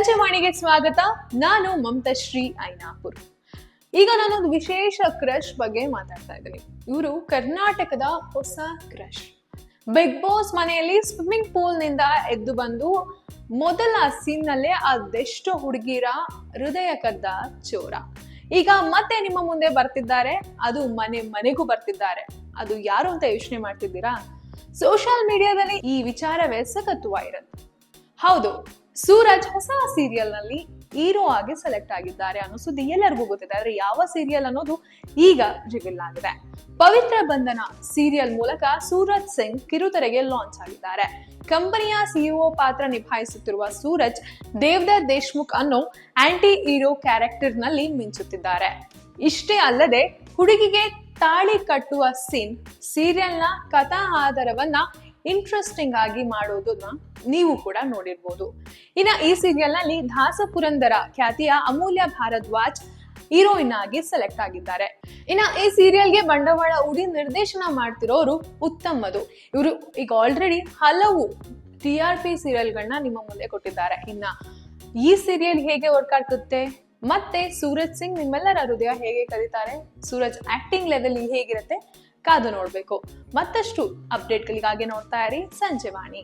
ಸಂಜೆವಾಣಿಗೆ ಸ್ವಾಗತ. ನಾನು ಮಮತಾಶ್ರೀ ಐನಾಪುರ್. ಈಗ ನಾನೊಂದು ವಿಶೇಷ ಕ್ರಶ್ ಬಗ್ಗೆ ಮಾತಾಡ್ತಾ ಇದ್ದೀನಿ. ಇವರು ಕರ್ನಾಟಕದ ಹೊಸ ಕ್ರಶ್. ಬಿಗ್ ಬಾಸ್ ಮನೆಯಲ್ಲಿ ಸ್ವಿಮ್ಮಿಂಗ್ ಪೂಲ್ ನಿಂದ ಎದ್ದು ಬಂದು ಮೊದಲ ಸೀನ್ ನಲ್ಲೇ ಅದೆಷ್ಟು ಹುಡುಗಿರ ಹೃದಯ ಕದ್ದ ಚೋರ. ಈಗ ಮತ್ತೆ ನಿಮ್ಮ ಮುಂದೆ ಬರ್ತಿದ್ದಾರೆ. ಅದು ಮನೆಗೂ ಬರ್ತಿದ್ದಾರೆ. ಅದು ಯಾರು ಅಂತ ಯೋಚನೆ ಮಾಡ್ತಿದ್ದೀರಾ? ಸೋಷಿಯಲ್ ಮೀಡಿಯಾದಲ್ಲಿ ಈ ವಿಚಾರವೇ ಸಖತ್ ವೈರಲ್. ಹೌದು, ಸೂರಜ್ ಹೊಸ ಸೀರಿಯಲ್ ನಲ್ಲಿ ಹೀರೋ ಆಗಿ ಸೆಲೆಕ್ಟ್ ಆಗಿದ್ದಾರೆ ಅನ್ನೋ ಸುದ್ದಿ ಎಲ್ಲರಿಗೂ ಗೊತ್ತಿದೆ. ಆದ್ರೆ ಯಾವ ಸೀರಿಯಲ್ ಅನ್ನೋದು ಈಗ ರಿವೀಲ್ ಆಗಿದೆ. ಪವಿತ್ರ ಬಂಧನ ಸೀರಿಯಲ್ ಮೂಲಕ ಸೂರಜ್ ಸಿಂಗ್ ಕಿರುತೆರೆಗೆ ಲಾಂಚ್ ಆಗಿದ್ದಾರೆ. ಕಂಪನಿಯ ಸಿಇಒ ಪಾತ್ರ ನಿಭಾಯಿಸುತ್ತಿರುವ ಸೂರಜ್ ದೇವದತ್ ದೇಶ್ಮುಖ್ ಅನ್ನೋ ಆಂಟಿ ಹೀರೋ ಕ್ಯಾರೆಕ್ಟರ್ ನಲ್ಲಿ ಮಿಂಚುತ್ತಿದ್ದಾರೆ. ಇಷ್ಟೇ ಅಲ್ಲದೆ ಹುಡುಗಿಗೆ ತಾಳಿ ಕಟ್ಟುವ ಸೀನ್ ಸೀರಿಯಲ್ನ ಕಥಾ ಆಧಾರವನ್ನ ಇಂಟ್ರೆಸ್ಟಿಂಗ್ ಆಗಿ ಮಾಡೋದನ್ನ ನೀವು ಕೂಡ ನೋಡಿರ್ಬೋದು. ಇನ್ನ ಈ ಸೀರಿಯಲ್ ನಲ್ಲಿ ದಾಸಪುರಂದರ ಖ್ಯಾತಿಯ ಅಮೂಲ್ಯ ಭಾರದ್ವಾಜ್ ಹೀರೋಯಿನ್ ಆಗಿ ಸೆಲೆಕ್ಟ್ ಆಗಿದ್ದಾರೆ. ಇನ್ನ ಈ ಸೀರಿಯಲ್ಗೆ ಬಂಡವಾಳ ಹೂಡಿ ನಿರ್ದೇಶನ ಮಾಡ್ತಿರೋರು ಉತ್ತಮ್ ಮಧು. ಇವರು ಈಗ ಆಲ್ರೆಡಿ ಹಲವು TRP ಸೀರಿಯಲ್ಗಳನ್ನ ನಿಮ್ಮ ಮುಂದೆ ಕೊಟ್ಟಿದ್ದಾರೆ. ಇನ್ನ ಈ ಸೀರಿಯಲ್ ಹೇಗೆ ವರ್ಕ್ ಆಗುತ್ತೆ, ಮತ್ತೆ ಸೂರಜ್ ಸಿಂಗ್ ನಿಮ್ಮೆಲ್ಲರ ಹೃದಯ ಹೇಗೆ ಕದೀತಾರೆ, ಸೂರಜ್ ಆಕ್ಟಿಂಗ್ ಲೆವೆಲ್ ಹೇಗಿರುತ್ತೆ ಕಾದು ನೋಡ್ಬೇಕು. ಮತ್ತಷ್ಟು ಅಪ್ಡೇಟ್ಗಳಿಗಾಗಿ ನೋಡ್ತಾ ಇರಿ ಸಂಜೆವಾಣಿ.